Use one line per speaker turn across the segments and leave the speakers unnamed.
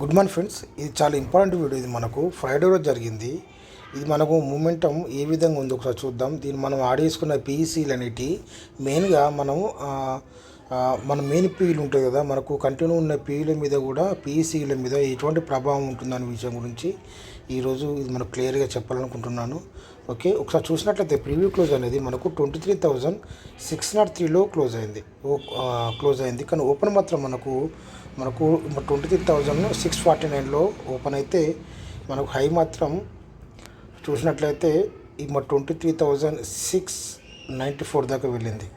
Good morning friends. ఇది చాలా important video. ఇది మనకు ఫ్రైడే రోజు జరిగింది. ఇది మనకు మూమెంటం ఏ విధంగా ఉందో ఒకసారి చూద్దాం. దీన్ని మనం ఆడేసుకున్న పీఈసీలు అనేటి మెయిన్గా మనం మన మెయిన్ పీఈలు ఉంటాయి కదా, మనకు కంటిన్యూ ఉన్న పీఈల మీద కూడా పీఈసీల మీద ఎటువంటి ప్రభావం ఉంటుందనే విషయం గురించి ఈరోజు ఇది మనకు క్లియర్గా చెప్పాలనుకుంటున్నాను. ఓకే, ఒకసారి చూసినట్లయితే ప్రీవ్యూ క్లోజ్ అనేది మనకు 23,603లో క్లోజ్ అయింది. కానీ ఓపెన్ మాత్రం మనకు 23,649లో ఓపెన్ అయితే మనకు హై మాత్రం చూసినట్లయితే ఈ 23,694 దాకా వెళ్ళింది.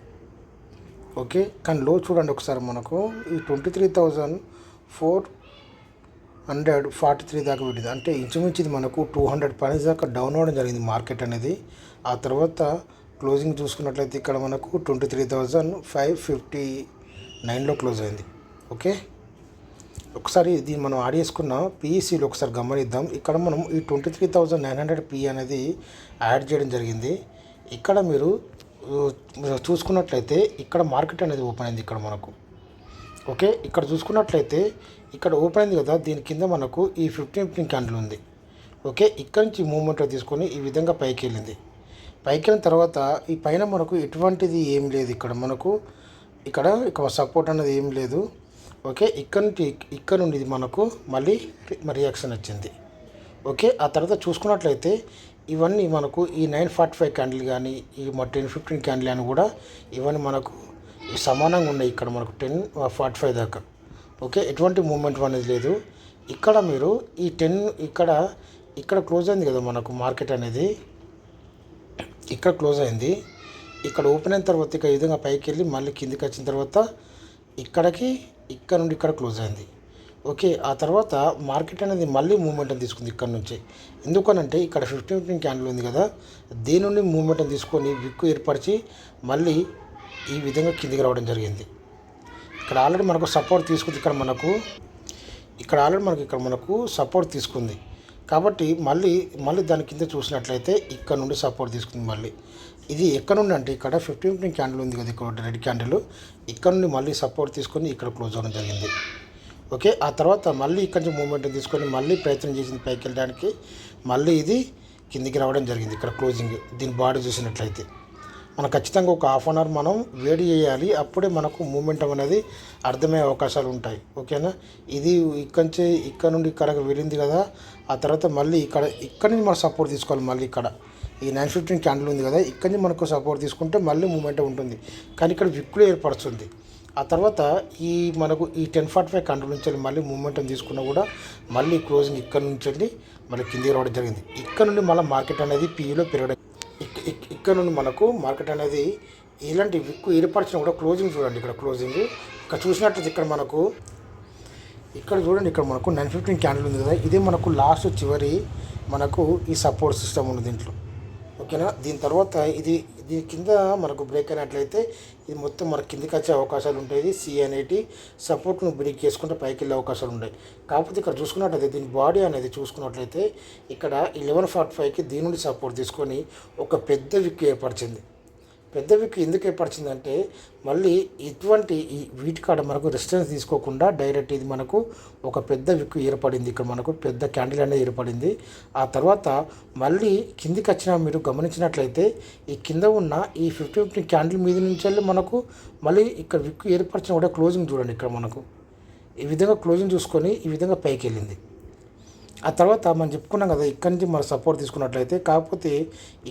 ఓకే, కానీ లో చూడండి ఒకసారి, మనకు ఈ 23,443 దాకా వెళ్ళింది. అంటే ఇంచుమించి ఇది మనకు 200 పాయింట్స్ దాకా డౌన్ అవ్వడం జరిగింది మార్కెట్ అనేది. ఆ తర్వాత క్లోజింగ్ చూసుకున్నట్లయితే ఇక్కడ మనకు 23,559లో క్లోజ్ అయింది. ఓకే, ఒకసారి దీన్ని మనం యాడ్ చేసుకున్న పీఈసీలో ఒకసారి గమనిద్దాం. ఇక్కడ మనం ఈ 23,900 పీ అనేది యాడ్ చేయడం జరిగింది. ఇక్కడ మీరు చూసుకున్నట్లయితే ఇక్కడ మార్కెట్ అనేది ఓపెన్ అయింది ఇక్కడ మనకు. ఓకే, ఇక్కడ చూసుకున్నట్లయితే ఇక్కడ ఓపెన్ అయింది కదా, దీని కింద మనకు ఈ 15 క్యాండిల్ ఉంది. ఓకే, ఇక్కడ నుంచి మూమెంట్ తీసుకొని ఈ విధంగా పైకి వెళ్ళింది. పైకి వెళ్ళిన తర్వాత ఈ పైన మనకు ఎటువంటిది ఏం లేదు. ఇక్కడ సపోర్ట్ అనేది ఏం లేదు. ఓకే, ఇక్కడ నుండి ఇది మనకు మళ్ళీ రియాక్షన్ వచ్చింది. ఓకే, ఆ తర్వాత చూసుకున్నట్లయితే ఇవన్నీ మనకు ఈ 945 క్యాండిల్ కానీ ఈ 1015 క్యాండిల్ అని కూడా ఇవన్నీ మనకు సమానంగా ఉన్నాయి. ఇక్కడ మనకు 1045 దాకా. ఓకే, ఎటువంటి మూమెంట్ అనేది లేదు. ఇక్కడ మీరు ఈ 10 ఇక్కడ క్లోజ్ అయింది కదా మనకు మార్కెట్ అనేది, ఇక్కడ క్లోజ్ అయింది. ఇక్కడ ఓపెన్ అయిన తర్వాత ఈ విధంగా పైకి వెళ్ళి మళ్ళీ కిందికి వచ్చిన తర్వాత ఇక్కడ నుండి ఇక్కడ క్లోజ్ అయింది. ఓకే, ఆ తర్వాత మార్కెట్ అనేది మళ్ళీ మూమెంట్ తీసుకుంది ఇక్కడ నుంచి. ఎందుకనంటే ఇక్కడ 15 క్యాండిల్ ఉంది కదా, దీని నుండి మూమెంట్ తీసుకొని విక్కు ఏర్పరిచి మళ్ళీ ఈ విధంగా కిందికి రావడం జరిగింది. ఇక్కడ ఆల్రెడీ మనకు సపోర్ట్ తీసుకుంది. ఇక్కడ మనకు సపోర్ట్ తీసుకుంది కాబట్టి మళ్ళీ దాని కింద చూసినట్లయితే ఇక్కడ నుండి సపోర్ట్ తీసుకుంది. మళ్ళీ ఇది ఎక్కడ నుండి అంటే ఇక్కడ 15 క్యాండిల్ ఉంది కదా, ఇక్కడ రెడ్ క్యాండిల్, ఇక్కడ నుండి మళ్ళీ సపోర్ట్ తీసుకొని ఇక్కడ క్లోజ్ అవ్వడం జరిగింది. ఓకే, ఆ తర్వాత మళ్ళీ ఇక్కడ నుంచి మూమెంట్ తీసుకొని మళ్ళీ ప్రయత్నం చేసింది పైకి వెళ్ళడానికి, మళ్ళీ ఇది కిందికి రావడం జరిగింది. ఇక్కడ క్లోజింగ్ దీని బాడీ చూసినట్లయితే మనం ఖచ్చితంగా ఒక హాఫ్ అన్ అవర్ మనం వేడి చేయాలి. అప్పుడే మనకు మూమెంటం అనేది అర్థమయ్యే అవకాశాలు ఉంటాయి. ఓకేనా, ఇది ఇక్కడ నుండి ఇక్కడికి వెళ్ళింది కదా, ఆ తర్వాత మళ్ళీ ఇక్కడ నుంచి మనం సపోర్ట్ తీసుకోవాలి. మళ్ళీ ఇక్కడ ఈ 915 క్యాండిల్ ఉంది కదా, ఇక్కడి నుంచి మనకు సపోర్ట్ తీసుకుంటే మళ్ళీ మూమెంటం ఉంటుంది. కానీ ఇక్కడ విక్కులు ఏర్పడుతుంది. ఆ తర్వాత మనకు ఈ 1045 క్యాండిల్ నుంచి మళ్ళీ మూమెంటం తీసుకున్నా కూడా మళ్ళీ క్లోజింగ్ ఇక్కడ నుంచి వెళ్ళి మళ్ళీ కిందికి రావడం జరిగింది. ఇక్కడ నుండి మళ్ళీ మార్కెట్ అనేది పీఈలో పెరగడం, ఇక్కడ నుండి మనకు మార్కెట్ అనేది ఇలాంటి విక్కు ఏర్పరిచిన కూడా క్లోజింగ్ చూడండి. ఇక్కడ చూసినట్లయితే ఇక్కడ చూడండి, ఇక్కడ మనకు 915 క్యాండిల్ ఉంది కదా, ఇదే మనకు లాస్ట్ చివరి మనకు ఈ సపోర్ట్ సిస్టమ్ ఉంది దీంట్లో. ఓకేనా, దీని తర్వాత దీని కింద మనకు బ్రేక్ అయినట్లయితే ఇది మొత్తం మనకు కిందికి వచ్చే అవకాశాలు ఉంటాయి. సి అనేటి సపోర్ట్ను బ్రేక్ చేసుకుంటే పైకి వెళ్ళే అవకాశాలు ఉంటాయి. కాకపోతే ఇక్కడ చూసుకున్నట్లయితే దీని బాడీ అనేది చూసుకున్నట్లయితే ఇక్కడ 1145కి దీని నుండి సపోర్ట్ తీసుకొని ఒక పెద్ద విక్కు ఏర్పరిచింది. పెద్ద విక్కు ఎందుకు ఏర్పరిచిందంటే మళ్ళీ వీటికాడ మనకు రెసిస్టెన్స్ తీసుకోకుండా డైరెక్ట్ ఇది మనకు ఒక పెద్ద విక్కు ఏర్పడింది. ఇక్కడ మనకు పెద్ద క్యాండిల్ అనేది ఏర్పడింది. ఆ తర్వాత మళ్ళీ కిందికి వచ్చిన మీరు గమనించినట్లయితే ఈ కింద ఉన్న ఈ 15 క్యాండిల్ మీద నుంచి వెళ్ళి మనకు మళ్ళీ ఇక్కడ విక్కు ఏర్పరిచిన కూడా క్లోజింగ్ చూడండి. ఇక్కడ మనకు ఈ విధంగా క్లోజింగ్ చూసుకొని ఈ విధంగా పైకి వెళ్ళింది. ఆ తర్వాత మనం చెప్పుకున్నాం కదా, ఇక్కడి నుంచి మనం సపోర్ట్ తీసుకున్నట్లయితే, కాకపోతే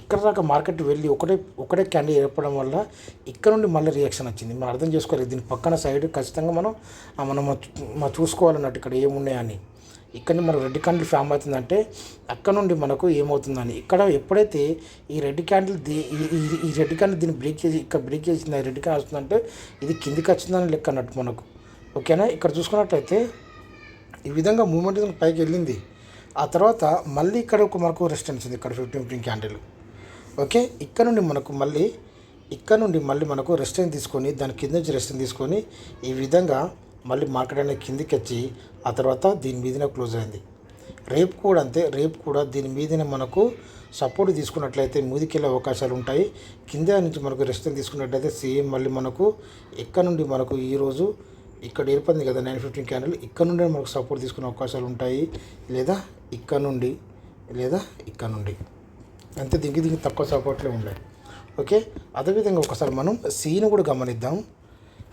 ఇక్కడ దాకా మార్కెట్ వెళ్ళి ఒకటే క్యాండిల్ ఏర్పడడం వల్ల ఇక్కడ నుండి మళ్ళీ రియాక్షన్ వచ్చింది. మనం అర్థం చేసుకోలేదు. దీని పక్కన సైడ్ ఖచ్చితంగా మనం చూసుకోవాలన్నట్టు ఇక్కడ ఏమున్నాయని. ఇక్కడ నుంచి మనకు రెడ్ క్యాండిల్ ఫామ్ అవుతుందంటే అక్కడ నుండి మనకు ఏమవుతుందని, ఇక్కడ ఎప్పుడైతే ఈ రెడ్ క్యాండిల్ దీన్ని బ్రేక్ చేసింది, రెడ్ క్యాండిల్ వస్తుందంటే ఇది కిందికి వచ్చిందని లెక్క అన్నట్టు మనకు. ఓకేనా, ఇక్కడ చూసుకున్నట్లయితే ఈ విధంగా మూమెంట్ పైకి వెళ్ళింది. ఆ తర్వాత మళ్ళీ ఇక్కడ మనకు రెసిస్టెన్స్ ఉంది. ఇక్కడ 15 క్యాండిల్. ఓకే, ఇక్కడ నుండి మనకు రెసిస్టెన్స్ తీసుకొని దాని కింద నుంచి రెసిస్టెన్స్ తీసుకొని ఈ విధంగా మళ్ళీ మార్కెట్ అనేది కిందికి వచ్చి ఆ తర్వాత దీని మీదనే క్లోజ్ అయింది. రేపు కూడా అంతే. రేపు కూడా దీని మీదనే మనకు సపోర్ట్ తీసుకున్నట్లయితే మీదికెళ్ళే అవకాశాలు ఉంటాయి. కింద నుంచి మనకు రెసిస్టెన్స్ తీసుకున్నట్లయితే సేమ్ మళ్ళీ మనకు ఎక్కడ నుండి మనకు ఈరోజు ఇక్కడ ఏర్పడింది కదా 9:15 క్యాండిల్, ఇక్కడ నుండి మనకు సపోర్ట్ తీసుకునే అవకాశాలు ఉంటాయి, లేదా ఇక్కడ నుండి, లేదా ఇక్కడ నుండి. అంతే, దీనికి తక్కువ సపోర్ట్లే ఉన్నాయి. ఓకే, అదేవిధంగా ఒకసారి మనం సీని కూడా గమనిద్దాం.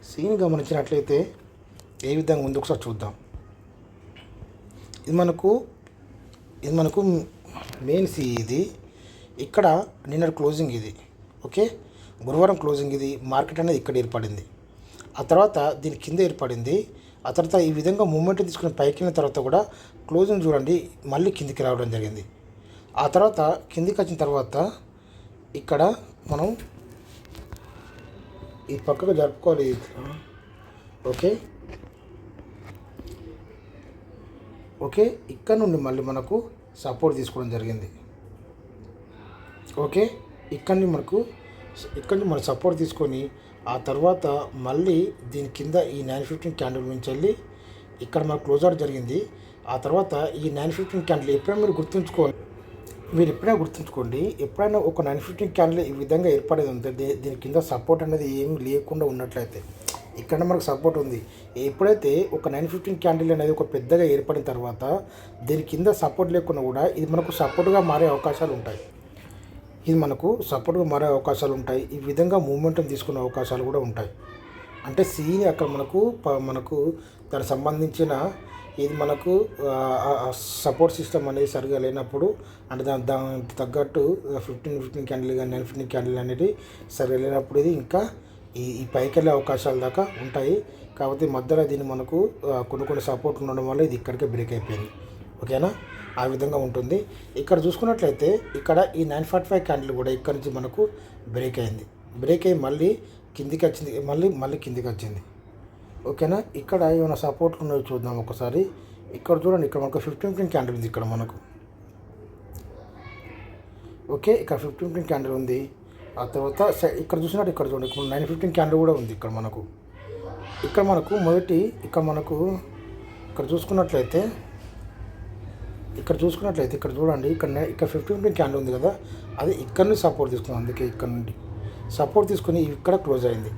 సీని గమనించినట్లయితే ఏ విధంగా ఉంది ఒకసారి చూద్దాం. ఇది మనకు మెయిన్ సి. ఇది ఇక్కడ నిన్న క్లోజింగ్ ఇది. ఓకే, గురువారం క్లోజింగ్ ఇది. మార్కెట్ అనేది ఇక్కడ ఏర్పడింది, ఆ తర్వాత దీని కింద ఏర్పడింది. ఆ తర్వాత ఈ విధంగా మూమెంట్ తీసుకుని పైకి వెళ్ళిన తర్వాత కూడా క్లోజింగ్ చూడండి మళ్ళీ కిందికి రావడం జరిగింది. ఆ తర్వాత కిందికి వచ్చిన తర్వాత ఇక్కడ మనం ఈ పక్కకు జరుపుకోవాలి. ఓకే ఓకే, ఇక్కడ నుండి మళ్ళీ మనకు సపోర్ట్ తీసుకోవడం జరిగింది. ఓకే, ఇక్కడ నుండి మనం సపోర్ట్ తీసుకొని ఆ తర్వాత మళ్ళీ దీని కింద ఈ 9:15 క్యాండిల్ నుంచి వెళ్ళి ఇక్కడ మనకు క్లోజ్ అవడం జరిగింది. ఆ తర్వాత ఈ 9:15 క్యాండిల్ ఎప్పుడైనా మీరు ఎప్పుడైనా గుర్తుంచుకోండి, ఎప్పుడైనా ఒక 9:15 క్యాండిల్ ఈ విధంగా ఏర్పడేది ఉంటుంది, దీని కింద సపోర్ట్ అనేది ఏమి లేకుండా ఉన్నట్లయితే ఇక్కడ మనకు సపోర్ట్ ఉంది. ఎప్పుడైతే ఒక 9:15 క్యాండిల్ అనేది ఒక పెద్దగా ఏర్పడిన తర్వాత దీని కింద సపోర్ట్ లేకుండా కూడా ఇది మనకు సపోర్ట్గా మారే అవకాశాలు ఉంటాయి. ఈ విధంగా మూమెంటం తీసుకునే అవకాశాలు కూడా ఉంటాయి. అంటే సీని అక్కడ మనకు దానికి సంబంధించిన ఇది మనకు సపోర్ట్ సిస్టమ్ అనేది సరిగా లేనప్పుడు, అంటే దానికి తగ్గట్టు 15 క్యాండిల్ కానీ 9:15 క్యాండిల్ అనేది సరిగా లేనప్పుడు ఇది ఇంకా ఈ పైకి వెళ్ళే అవకాశాల దాకా ఉంటాయి. కాబట్టి మధ్యలో దీన్ని మనకు కొన్ని సపోర్ట్ ఉండడం వల్ల ఇది ఇక్కడికే బ్రేక్ అయిపోయింది. ఓకేనా, ఆ విధంగా ఉంటుంది. ఇక్కడ చూసుకున్నట్లయితే ఇక్కడ ఈ 9:45 క్యాండిల్ కూడా ఇక్కడ నుంచి మనకు బ్రేక్ అయింది. బ్రేక్ అయ్యి మళ్ళీ కిందికి వచ్చింది, మళ్ళీ కిందికి వచ్చింది. ఓకేనా, ఇక్కడ ఏమైనా సపోర్ట్లు ఉన్నాయో చూద్దాం ఒకసారి. ఇక్కడ చూడండి, ఇక్కడ మనకు 15 క్యాండిల్ ఉంది ఇక్కడ మనకు. ఓకే, ఇక్కడ 15 క్యాండిల్ ఉంది. ఆ తర్వాత ఇక్కడ చూసినట్టు ఇక్కడ చూడండి, ఇక్కడ 9:15 క్యాండిల్ కూడా ఉంది ఇక్కడ మనకు. ఇక్కడ చూసుకున్నట్లయితే ఇక్కడ చూడండి, ఇక్కడ 15 క్యాండిల్ ఉంది కదా, అది ఇక్కడ నుంచి సపోర్ట్ తీసుకుంది. అందుకే ఇక్కడ నుండి సపోర్ట్ తీసుకుని ఇక్కడ క్లోజ్ అయింది.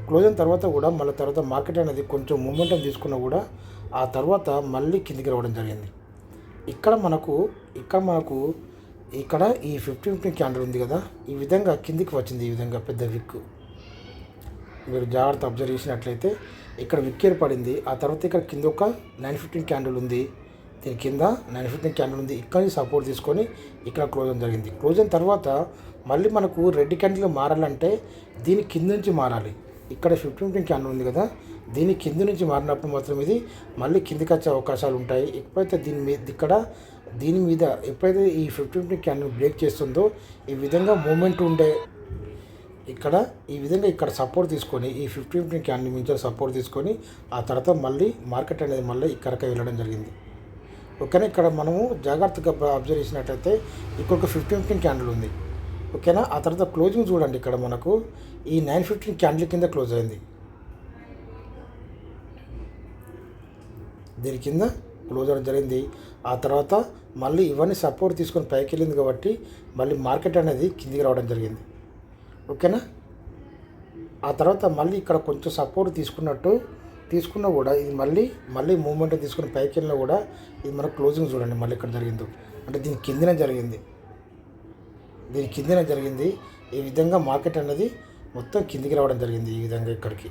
క్లోజ్ అయిన తర్వాత కూడా మళ్ళీ తర్వాత మార్కెట్ అనేది కొంచెం మూమెంటం తీసుకున్నా కూడా ఆ తర్వాత మళ్ళీ కిందికి రావడం జరిగింది. ఇక్కడ ఈ 15 క్యాండిల్ ఉంది కదా, ఈ విధంగా కిందికి వచ్చింది. ఈ విధంగా పెద్ద విక్ మీరు జాగ్రత్త అబ్జర్వ్ చేసినట్లయితే ఇక్కడ విక్ ఏర్పడింది. ఆ తర్వాత ఇక్కడ కింద ఒక 9:15 క్యాండిల్ ఉంది, దీని కింద 9:15 క్యాండిల్ ఉంది. ఇక్కడ నుంచి సపోర్ట్ తీసుకొని ఇక్కడ క్లోజ్ అవ్వడం జరిగింది. క్లోజ్ అయిన తర్వాత మళ్ళీ మనకు రెడ్ క్యాండిల్ మారాలంటే దీని కింద నుంచి మారాలి. ఇక్కడ 15 క్యాండిల్ ఉంది కదా, దీని కింద నుంచి మారినప్పుడు మాత్రం ఇది మళ్ళీ కిందికి వచ్చే అవకాశాలు ఉంటాయి. ఎప్పుడైతే దీని మీద ఎప్పుడైతే ఈ 15 క్యాండిల్ బ్రేక్ చేస్తుందో ఈ విధంగా మూమెంట్ ఉండే ఇక్కడ సపోర్ట్ తీసుకొని ఈ 15 క్యాండిల్ నుంచి సపోర్ట్ తీసుకొని ఆ తర్వాత మళ్ళీ మార్కెట్ అనేది మళ్ళీ ఇక్కడికి వెళ్ళడం జరిగింది. ఓకేనా, ఇక్కడ మనము జాగ్రత్తగా అబ్జర్వ్ చేసినట్లయితే ఇక్కడ ఒక 15 క్యాండిల్ ఉంది. ఓకేనా, ఆ తర్వాత క్లోజింగ్ చూడండి, ఇక్కడ మనకు ఈ 9:15 క్యాండిల్ కింద క్లోజ్ అయింది. దీని కింద క్లోజ్ అవ్వడం జరిగింది. ఆ తర్వాత మళ్ళీ ఇవన్నీ సపోర్ట్ తీసుకొని పైకి వెళ్ళింది కాబట్టి మళ్ళీ మార్కెట్ అనేది కిందికి రావడం జరిగింది. ఓకేనా, ఆ తర్వాత మళ్ళీ ఇక్కడ కొంచెం సపోర్ట్ తీసుకున్నా కూడా ఇది మళ్ళీ మూమెంట్ తీసుకుని పైకి వెళ్ళినా కూడా ఇది మనకు క్లోజింగ్ చూడండి మళ్ళీ ఇక్కడ జరిగింది. అంటే దీని కిందనే జరిగింది. ఈ విధంగా మార్కెట్ అనేది మొత్తం కిందికి రావడం జరిగింది. ఈ విధంగా ఇక్కడికి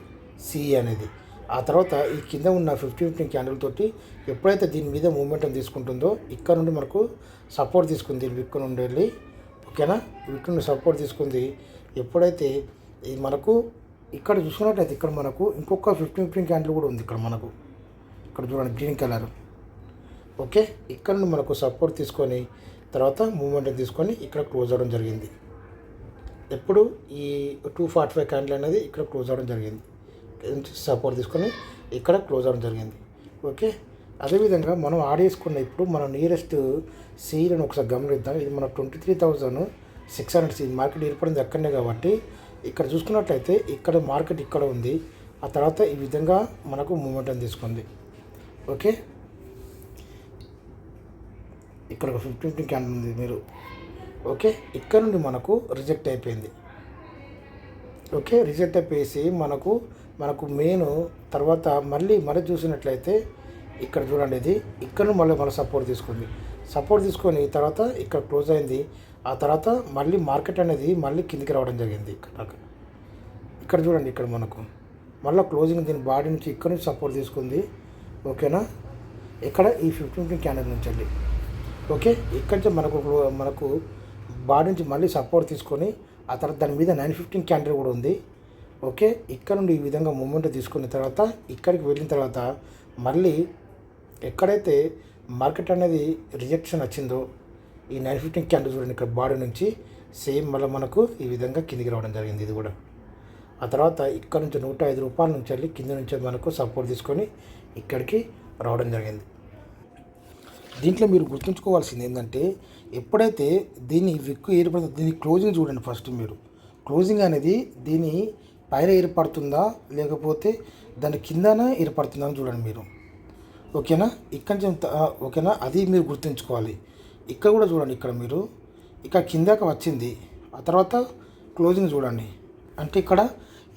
సి అనేది. ఆ తర్వాత ఈ కింద ఉన్న 15 క్యాండిల్ తోటి ఎప్పుడైతే దీని మీద మూమెంటం తీసుకుంటుందో ఇక్కడ నుండి మనకు సపోర్ట్ తీసుకుంది విక్ నుండి వెళ్ళి. ఓకేనా, విక్ నుండి సపోర్ట్ తీసుకుంది. ఎప్పుడైతే ఇది మనకు ఇక్కడ చూసుకున్నట్లయితే ఇక్కడ మనకు ఇంకొక 15 క్యాండిల్ కూడా ఉంది ఇక్కడ చూడండి గ్రీన్ కలర్. ఓకే, ఇక్కడ నుండి మనకు సపోర్ట్ తీసుకొని తర్వాత మూమెంట్ తీసుకొని ఇక్కడ క్లోజ్ అవ్వడం జరిగింది. ఎప్పుడు ఈ 245 క్యాండిల్ అనేది ఇక్కడ క్లోజ్ అవ్వడం జరిగింది. సపోర్ట్ తీసుకొని ఇక్కడ క్లోజ్ అవ్వడం జరిగింది. ఓకే, అదేవిధంగా మనం ఆడేసుకున్న ఇప్పుడు మనం నియరెస్ట్ సీలను ఒకసారి గమనిద్దాం. ఇది మన 23,600 మార్కెట్ ఏర్పడింది అక్కడనే కాబట్టి ఇక్కడ చూసుకున్నట్లయితే ఇక్కడ మార్కెట్ ఇక్కడ ఉంది. ఆ తర్వాత ఈ విధంగా మనకు మూమెంటం తీసుకుంది. ఓకే, ఇక్కడ ఒక 15 క్యాండిల్ ఉంది మీరు. ఓకే, ఇక్కడ నుండి మనకు రిజెక్ట్ అయిపోయింది. ఓకే, రిజెక్ట్ అయిపోయేసి మనకు మనకు మెయిన్ తర్వాత మళ్ళీ చూసినట్లయితే ఇక్కడ చూడండి, ఇది ఇక్కడ మళ్ళీ సపోర్ట్ తీసుకొని తర్వాత ఇక్కడ క్లోజ్ అయింది. ఆ తర్వాత మళ్ళీ మార్కెట్ అనేది మళ్ళీ కిందికి రావడం జరిగింది. ఇక్కడ చూడండి, ఇక్కడ మనకు మళ్ళీ క్లోజింగ్ దీని బాడీ నుంచి ఇక్కడ నుంచి సపోర్ట్ తీసుకుంది. ఓకేనా, ఇక్కడ ఈ 15 క్యాండిల్ నుంచి అండి. ఓకే, ఇక్కడ నుంచి మనకు బాడీ నుంచి మళ్ళీ సపోర్ట్ తీసుకొని ఆ తర్వాత దాని మీద 915 క్యాండిల్ కూడా ఉంది. ఓకే, ఇక్కడ నుండి ఈ విధంగా మూమెంట్ తీసుకున్న తర్వాత ఇక్కడికి వెళ్ళిన తర్వాత మళ్ళీ ఎక్కడైతే మార్కెట్ అనేది రిజెక్షన్ వచ్చిందో ఈ 915 క్యాండిల్ చూడండి, ఇక్కడ బాడీ నుంచి సేమ్ మళ్ళీ మనకు ఈ విధంగా కిందికి రావడం జరిగింది. ఇది కూడా ఆ తర్వాత ఇక్కడ నుంచి 105 రూపాయల నుంచి వెళ్ళి కింద నుంచి మనకు సపోర్ట్ తీసుకొని ఇక్కడికి రావడం జరిగింది. దీంట్లో మీరు గుర్తుంచుకోవాల్సింది ఏంటంటే, ఎప్పుడైతే దీని విక్కు ఏర్పడుతుంది దీని క్లోజింగ్ చూడండి. ఫస్ట్ మీరు క్లోజింగ్ అనేది దీని పైన ఏర్పడుతుందా లేకపోతే దాని కిందన ఏర్పడుతుందా అని చూడండి మీరు. ఓకేనా, ఇక్కడ నుంచి ఓకేనా, అది మీరు గుర్తుంచుకోవాలి. ఇక్కడ కూడా చూడండి, ఇక్కడ మీరు ఇక్కడ కిందకి వచ్చింది. ఆ తర్వాత క్లోజింగ్ చూడండి, అంటే ఇక్కడ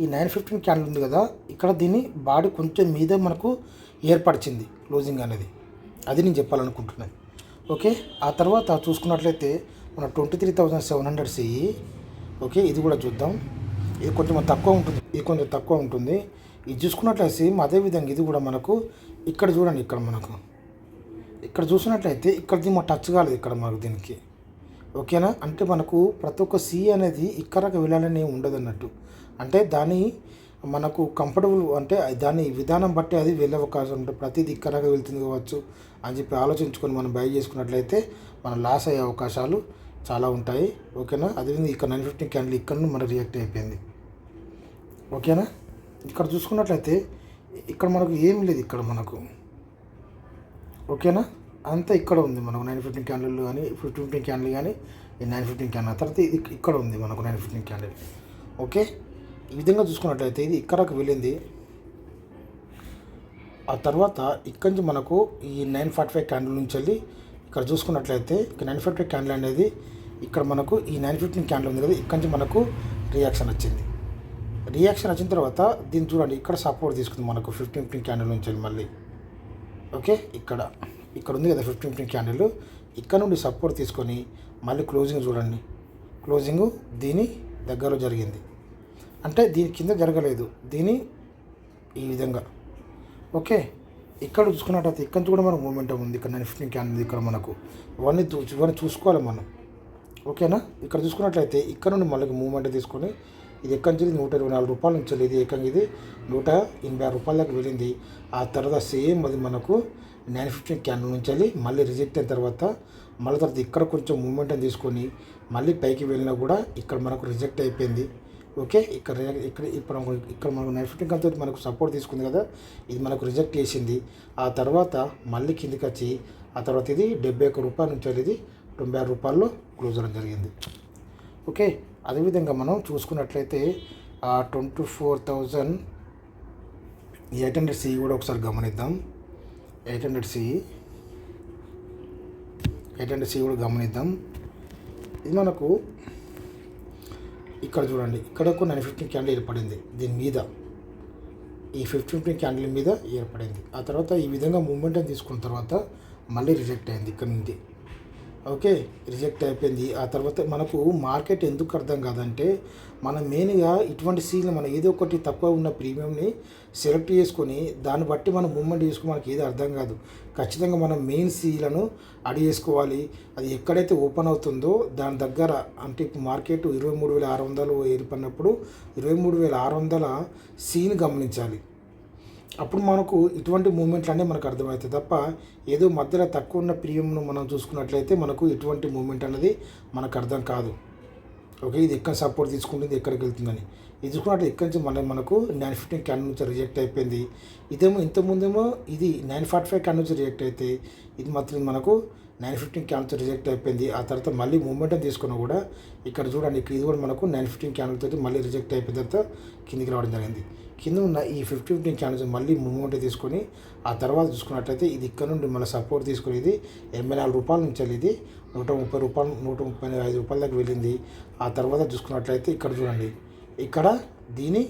ఈ 915 క్యాండిల్ ఉంది కదా, ఇక్కడ దీన్ని బాడీ కొంచెం మీద మనకు ఏర్పరిచింది క్లోజింగ్ అనేది. అది నేను చెప్పాలనుకుంటున్నాను. ఓకే, ఆ తర్వాత చూసుకున్నట్లయితే మన 23,700 సిఈ. ఓకే, ఇది కూడా చూద్దాం. ఇది కొంచెం తక్కువ ఉంటుంది. ఇది చూసుకున్నట్లయితే సేమ్ అదేవిధంగా ఇది కూడా మనకు ఇక్కడ చూడండి, ఇక్కడ చూసినట్లయితే ఇక్కడ దీని టచ్ కాలేదు ఇక్కడ మనకు దీనికి. ఓకేనా, అంటే మనకు ప్రతి ఒక్క సి అనేది ఇక్కడకి వెళ్ళాలని ఉండదు అన్నట్టు. అంటే దాని మనకు కంఫర్టబుల్ అంటే దాని విధానం బట్టి అది వెళ్ళే అవకాశం ఉంటుంది. ప్రతిదీ ఇక్కడకి వెళ్తుంది కావచ్చు అని చెప్పి ఆలోచించుకొని మనం బై చేసుకున్నట్లయితే మనం లాస్ అయ్యే అవకాశాలు చాలా ఉంటాయి. ఓకేనా, అదేవిధంగా ఇక్కడ 915 క్యాండిల్ ఇక్కడ నుండి మనకు రియాక్ట్ అయిపోయింది. ఓకేనా, ఇక్కడ చూసుకున్నట్లయితే ఇక్కడ మనకు ఏం లేదు ఇక్కడ మనకు. ఓకేనా, అంతా ఇక్కడ ఉంది మనకు 915 క్యాండిల్ కానీ 15 క్యాండిల్ కానీ ఈ 915 క్యాండిల్ తర్వాత ఇది ఇక్కడ ఉంది మనకు 915 క్యాండిల్. ఓకే, ఈ విధంగా చూసుకున్నట్లయితే ఇది ఇక్కడకు వెళ్ళింది. ఆ తర్వాత ఇక్కడి నుంచి మనకు ఈ 945 క్యాండిల్ నుంచి వెళ్ళి ఇక్కడ చూసుకున్నట్లయితే 945 క్యాండిల్ అనేది ఇక్కడ మనకు ఈ 915 క్యాండిల్ ఉంది కదా, ఇక్కడి నుంచి మనకు రియాక్షన్ వచ్చిన తర్వాత దీన్ని చూడండి, ఇక్కడ సపోర్ట్ తీసుకుంది మనకు 15 క్యాండిల్ నుంచి వెళ్ళి మళ్ళీ. ఓకే, ఇక్కడ ఉంది కదా 15 క్యాండిల్, ఇక్కడ నుండి సపోర్ట్ తీసుకొని మళ్ళీ క్లోజింగ్ చూడండి. క్లోజింగ్ దీని దగ్గరలో జరిగింది, అంటే దీని కింద జరగలేదు, దీని ఈ విధంగా. ఓకే, ఇక్కడ చూసుకున్నట్టయితే ఇక్కడ నుంచి కూడా మనకు మూమెంటం ఉంది. ఇక్కడ 915 క్యాండిల్ ఇక్కడ మనకు ఇవన్నీ చూసుకోవాలి మనం. ఓకేనా, ఇక్కడ చూసుకున్నట్లయితే ఇక్కడ నుండి మళ్ళీ మూమెంట్ తీసుకొని ఇది ఎక్కడి నుంచి 124 రూపాయల నుంచి ఇది ఏకంగా ఇది 186 రూపాయల దాకా వెళ్ళింది. ఆ తర్వాత సేమ్ అది మనకు 915 క్యాండిల్ నుంచి వెళ్ళి మళ్ళీ రిజెక్ట్ అయిన తర్వాత మళ్ళీ తర్వాత ఇక్కడ కొంచెం మూమెంట్ తీసుకొని మళ్ళీ పైకి వెళ్ళినా కూడా ఇక్కడ మనకు రిజెక్ట్ అయిపోయింది. ఓకే, ఇక్కడ మనకు 915 క్యాండిల్ మనకు సపోర్ట్ తీసుకుంది కదా, ఇది మనకు రిజెక్ట్ చేసింది. ఆ తర్వాత మళ్ళీ కిందికి వచ్చి ఆ తర్వాత ఇది 71 రూపాయల నుంచి ఇది 96 రూపాయల్లో క్లోజ్ అవ్వడం జరిగింది. ఓకే, అదేవిధంగా మనం చూసుకున్నట్లయితే 24,800 సిఈ కూడా ఒకసారి గమనిద్దాం. 800 సిఈ కూడా గమనిద్దాం. ఇది మనకు ఇక్కడ చూడండి, ఇక్కడ ఒక 915 క్యాండిల్ ఏర్పడింది దీని మీద, ఈ 15 క్యాండిల్ మీద ఏర్పడింది. ఆ తర్వాత ఈ విధంగా మూమెంట్ తీసుకున్న తర్వాత మళ్ళీ రిజెక్ట్ అయింది ఇక్కడ నుండి. ఓకే, రిజెక్ట్ అయిపోయింది. ఆ తర్వాత మనకు మార్కెట్ ఎందుకు అర్థం కాదంటే, మనం మెయిన్గా ఇటువంటి సీలు మనం ఏదో ఒకటి తక్కువ ఉన్న ప్రీమియంని సెలెక్ట్ చేసుకొని దాన్ని బట్టి మనం మూవ్మెంట్ చేసుకుని మనకి ఏది అర్థం కాదు. ఖచ్చితంగా మనం మెయిన్ సీలను అడి చేసుకోవాలి. అది ఎక్కడైతే ఓపెన్ అవుతుందో దాని దగ్గర, అంటే ఇప్పుడు మార్కెట్ 23,600 ఏర్పడినప్పుడు 23,600 సీని గమనించాలి. అప్పుడు మనకు ఇటువంటి మూమెంట్లు అనేవి మనకు అర్థమవుతాయి తప్ప ఏదో మధ్యలో తక్కువ ఉన్న ప్రీమియంను మనం చూసుకున్నట్లయితే మనకు ఇటువంటి మూమెంట్ అనేది మనకు అర్థం కాదు. ఓకే, ఇది ఎక్కడ సపోర్ట్ తీసుకుంటుంది, ఎక్కడికి వెళ్తుందని ఇది చూసుకున్నట్టు ఇక్కడి నుంచి మనకు 915 క్యాండిల్ నుంచి రిజెక్ట్ అయిపోయింది. ఇదేమో ఇంతకుముందేమో ఇది 945 క్యాండిల్ నుంచి రిజెక్ట్ అయితే ఇది మాత్రం మనకు 915 క్యాండిల్తో రిజెక్ట్ అయిపోయింది. ఆ తర్వాత మళ్ళీ మూమెంటం తీసుకున్నా కూడా ఇక్కడ చూడండి, ఇది కూడా మనకు 915 క్యాండిల్ తోటి మళ్ళీ రిజెక్ట్ అయిపోయిన తర్వాత కిందికి రావడం జరిగింది. కింద ఉన్న ఈ 15 క్యాండిల్స్ మళ్ళీ మూమెంట్ తీసుకొని ఆ తర్వాత చూసుకున్నట్లయితే ఇది ఇక్కడ నుండి మన సపోర్ట్ తీసుకుని ఇది 84 రూపాయల నుంచి ఇది 130 రూపాయలు 135 రూపాయల దాకా వెళ్ళింది. ఆ తర్వాత చూసుకున్నట్లయితే ఇక్కడ చూడండి, ఇక్కడ దీని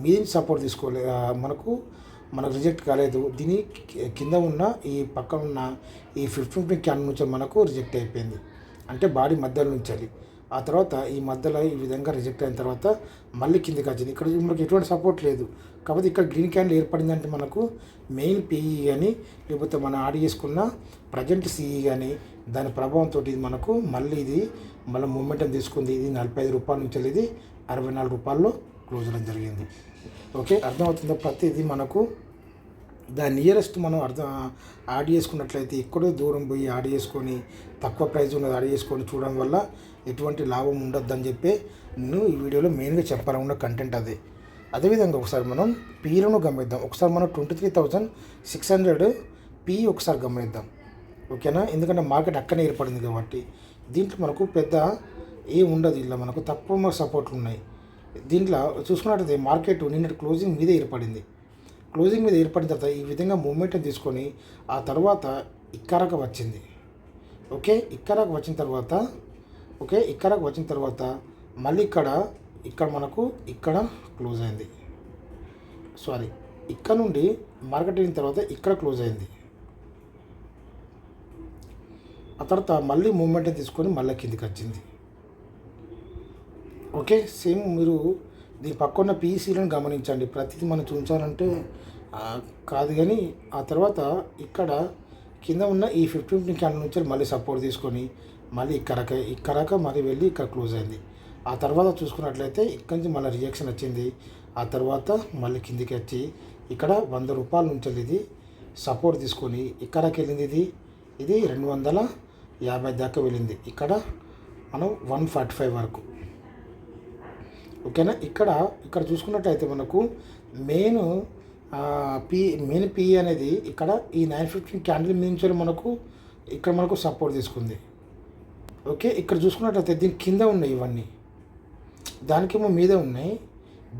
మీది సపోర్ట్ తీసుకోలే మనకు రిజెక్ట్ కాలేదు. దీని కింద ఉన్న ఈ పక్కన ఉన్న ఈ 15 క్యాండిల్ నుంచి మనకు రిజెక్ట్ అయిపోయింది. అంటే బాడీ మధ్యలో నుంచాలి. ఆ తర్వాత ఈ మధ్యలో ఈ విధంగా రిజెక్ట్ అయిన తర్వాత మళ్ళీ కిందికి వచ్చింది. ఇక్కడ మనకి ఎటువంటి సపోర్ట్ లేదు. కాకపోతే ఇక్కడ గ్రీన్ క్యాండిల్ ఏర్పడిందంటే మనకు మెయిన్ పీఈ కానీ లేకపోతే మనం యాడ్ చేసుకున్న ప్రజెంట్ సిఈ కానీ దాని ప్రభావంతో ఇది మనకు మళ్ళీ మూమెంటం తీసుకుంది. ఇది 45 రూపాయల నుంచి ఇది 64 రూపాయల్లో క్లోజ్ అవ్వడం జరిగింది. ఓకే, అర్థమవుతుందో ప్రతిదీ మనకు దాని నియరెస్ట్ మనం యాడ్ చేసుకున్నట్లయితే ఎక్కడో దూరం పోయి యాడ్ చేసుకొని తక్కువ ప్రైస్ ఉన్నది యాడ్ చేసుకొని చూడడం వల్ల ఎటువంటి లాభం ఉండొద్దని చెప్పి నేను ఈ వీడియోలో మెయిన్గా చెప్పాలనుకున్న కంటెంట్ అదే. అదేవిధంగా ఒకసారి మనం పీలను గమనిద్దాం. ఒకసారి మనం 23,600 పీ ఒకసారి గమనిద్దాం. ఓకేనా, ఎందుకంటే మార్కెట్ అక్కడనే ఏర్పడింది కాబట్టి దీంట్లో మనకు పెద్ద ఏం ఉండదు. ఇలా మనకు తక్కువ సపోర్ట్లు ఉన్నాయి. దీంట్లో చూసుకున్నట్లయితే మార్కెట్ నిన్నటి క్లోజింగ్ మీదే ఏర్పడింది. క్లోజింగ్ మీద ఏర్పడిన తర్వాత ఈ విధంగా మూమెంట్ తీసుకొని ఆ తర్వాత ఇక్కరకు వచ్చింది. ఇక్కరకు వచ్చిన తర్వాత మళ్ళీ ఇక్కడ మనకు ఇక్కడ క్లోజ్ అయింది. ఇక్కడ నుండి మార్కెట్ అయిన తర్వాత ఇక్కడ క్లోజ్ అయింది. ఆ తర్వాత మళ్ళీ మూమెంట్ తీసుకొని మళ్ళీ కిందికి వచ్చింది. సేమ్ మీరు దీని పక్కన పీసీలను గమనించండి. ప్రతిదీ మనం చూపించాలంటే కాదు, కానీ ఆ తర్వాత ఇక్కడ కింద ఉన్న ఈ 15 క్యాండిల్ నుంచి మళ్ళీ సపోర్ట్ తీసుకొని మళ్ళీ ఇక్కడక మళ్ళీ వెళ్ళి ఇక్కడ క్లోజ్ అయింది. ఆ తర్వాత చూసుకున్నట్లయితే ఇక్కడ నుంచి మళ్ళీ రియాక్షన్ వచ్చింది. ఆ తర్వాత మళ్ళీ కిందికి వచ్చి ఇక్కడ 100 రూపాయల నుంచి ఇది సపోర్ట్ తీసుకొని ఇక్కడకి వెళ్ళింది. ఇది 250 దాకా వెళ్ళింది. ఇక్కడ మనం 145 వరకు. ఓకేనా, ఇక్కడ చూసుకున్నట్టయితే మనకు మెయిన్ పీ అనేది ఇక్కడ ఈ 915 క్యాండిల్ నుంచి మనకు సపోర్ట్ తీసుకుంది. ఇక్కడ చూసుకున్నట్టయితే దీని కింద ఉన్నాయి ఇవన్నీ, దానికేమో మీద ఉన్నాయి,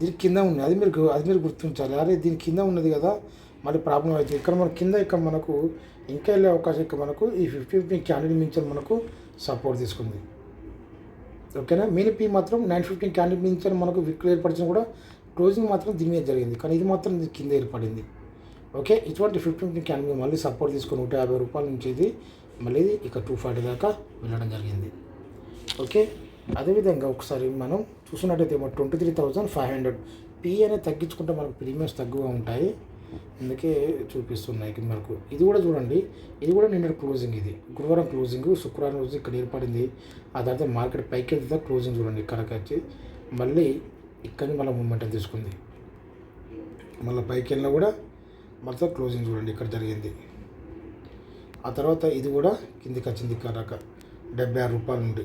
దీని కింద ఉన్నాయి. అది మీరు గుర్తించాలి. అరే దీని కింద ఉన్నది కదా, మళ్ళీ ప్రాబ్లం అవుతుంది. ఇక్కడ మనకు ఇంకా వెళ్ళే అవకాశం ఇక్కడ మనకు ఈ 15 క్యాండిల్ నుంచి మనకు సపోర్ట్ తీసుకుంది. ఓకేనా, మెయిన్ పీ మాత్రం 915 క్యాండిల్ నుంచి మనకు విక్లు ఏర్పరిచిన కూడా క్లోజింగ్ మాత్రం దీని మీద జరిగింది, కానీ ఇది మాత్రం కింద ఏర్పడింది. ఇటువంటి 15 క్యాండిల్ మళ్ళీ సపోర్ట్ తీసుకొని 150 రూపాయల నుంచి ఇది మళ్ళీ ఇక 240 దాకా వెళ్ళడం జరిగింది. అదేవిధంగా ఒకసారి మనం చూసుకున్నట్టయితే 23,500 పీ అనేది తగ్గించుకుంటే మనకు ప్రీమియమ్స్ తక్కువగా ఉంటాయి, అందుకే చూపిస్తున్నాయి మనకు. ఇది కూడా చూడండి, ఇది కూడా నిన్న క్లోజింగ్, ఇది గురువారం క్లోజింగ్, శుక్రవారం రోజు ఇక్కడ ఏర్పడింది. ఆ తర్వాత మార్కెట్ పైకి వెళ్తే క్లోజింగ్ చూడండి, ఇక్కడికి వచ్చి మళ్ళీ ఇక్కడిని మళ్ళీ మూమెంట్ తీసుకుంది. మళ్ళీ పైకి వెళ్ళినా కూడా మళ్ళీ క్లోజింగ్ చూడండి ఇక్కడ జరిగింది. ఆ తర్వాత ఇది కూడా కిందికి వచ్చింది ఇక్కడ 76 రూపాయల నుండి.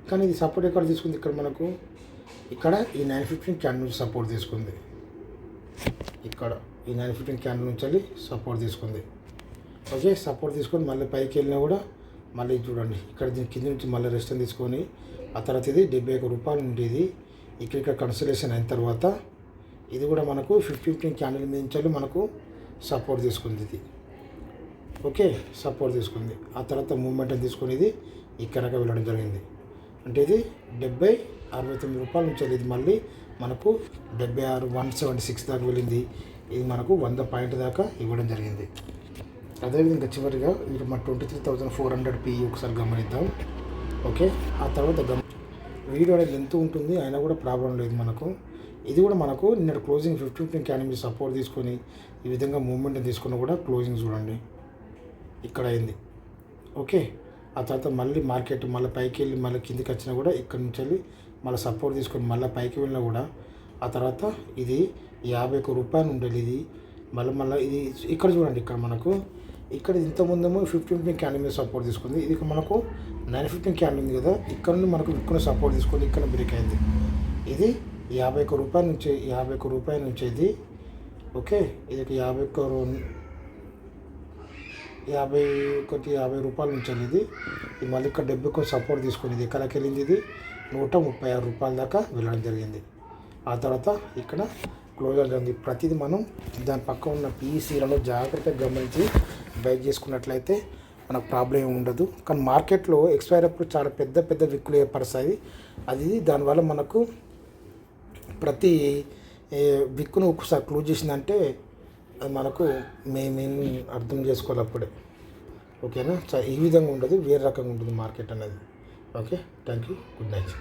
కానీ ఇది సపోర్ట్ ఎక్కడ తీసుకుంది, ఇక్కడ మనకు ఇక్కడ ఈ 915 క్యాండిల్ నుంచి సపోర్ట్ తీసుకుంది. ఇక్కడ ఈ 915 క్యాండిల్ నుంచి వెళ్ళి సపోర్ట్ తీసుకుంది. సపోర్ట్ తీసుకొని మళ్ళీ పైకి వెళ్ళినా కూడా మళ్ళీ చూడండి ఇక్కడ దీని కింద నుంచి మళ్ళీ రెస్ట్ తీసుకొని ఆ తర్వాత ఇది 71 రూపాయలు ఉండేది. ఇక్కడ కన్సిడరేషన్ అయిన తర్వాత ఇది కూడా మనకు 15 క్యాండిల్ నుంచి మనకు సపోర్ట్ తీసుకుంది. ఇది సపోర్ట్ తీసుకుంది. ఆ తర్వాత మూమెంట్ తీసుకొని ఇది ఇక్కడక వెళ్ళడం జరిగింది. అంటే ఇది 69 రూపాయల నుంచి ఇది మళ్ళీ మనకు 76 176 దాకా వెళ్ళింది. ఇది మనకు 100 పాయింట్ దాకా ఇవ్వడం జరిగింది. అదేవిధంగా చివరిగా మీరు మన 23,400 పీ ఒకసారి గమనిద్దాం. ఆ తర్వాత వీడియో అనేది ఎంత ఉంటుంది అయినా కూడా ప్రాబ్లం లేదు మనకు. ఇది కూడా మనకు నిన్న క్లోజింగ్ 15 క్యాండిల్ సపోర్ట్ తీసుకొని ఈ విధంగా మూమెంట్ తీసుకున్న కూడా క్లోజింగ్ చూడండి ఇక్కడ అయింది. ఆ తర్వాత మళ్ళీ మార్కెట్ మళ్ళీ పైకి వెళ్ళి మళ్ళీ కిందికి వచ్చినా కూడా ఇక్కడ నుంచి వెళ్ళి మళ్ళీ సపోర్ట్ తీసుకొని మళ్ళీ పైకి వెళ్ళినా కూడా ఆ తర్వాత ఇది 51 రూపాయలు ఉండేది. ఇది మళ్ళీ ఇది ఇక్కడ చూడండి, ఇక్కడ మనకు ఇక్కడ ఇంతకుముందేమో 15 క్యాండిల్ మీద సపోర్ట్ తీసుకుంది. ఇది మనకు 915 క్యాండిల్ ఉంది కదా, ఇక్కడ నుండి మనకు ఇక్కడ సపోర్ట్ తీసుకుంది, ఇక్కడ బ్రేక్ అయింది. ఇది 51 రూపాయల నుంచి ఇది ఇది 50 రూపాయల నుంచి ఇది మళ్ళీ ఇక్కడ 70 సపోర్ట్ తీసుకుని ఇది ఎక్కడికి వెళ్ళింది. ఇది 136 రూపాయల దాకా వెళ్ళడం జరిగింది. ఆ తర్వాత ఇక్కడ క్లోజర్ జరిగింది. ప్రతిదీ మనం దాని పక్క ఉన్న పీసీలను జాగ్రత్తగా గమనించి బై చేసుకున్నట్లయితే మనకు ప్రాబ్లం ఏమి ఉండదు. కానీ మార్కెట్లో ఎక్స్పైర్ అప్పుడు చాలా పెద్ద విక్కులు ఏర్పరుస్తాయి. అది దానివల్ల మనకు ప్రతి విక్కును ఒకసారి క్లోజ్ చేసిందంటే అది మనకు మేము అర్థం చేసుకోవాలి అప్పుడే. ఓకేనా? ఈ విధంగా ఉండదు, వేరే రకంగా ఉంటుంది మార్కెట్ అనేది. Okay, thank you, good night.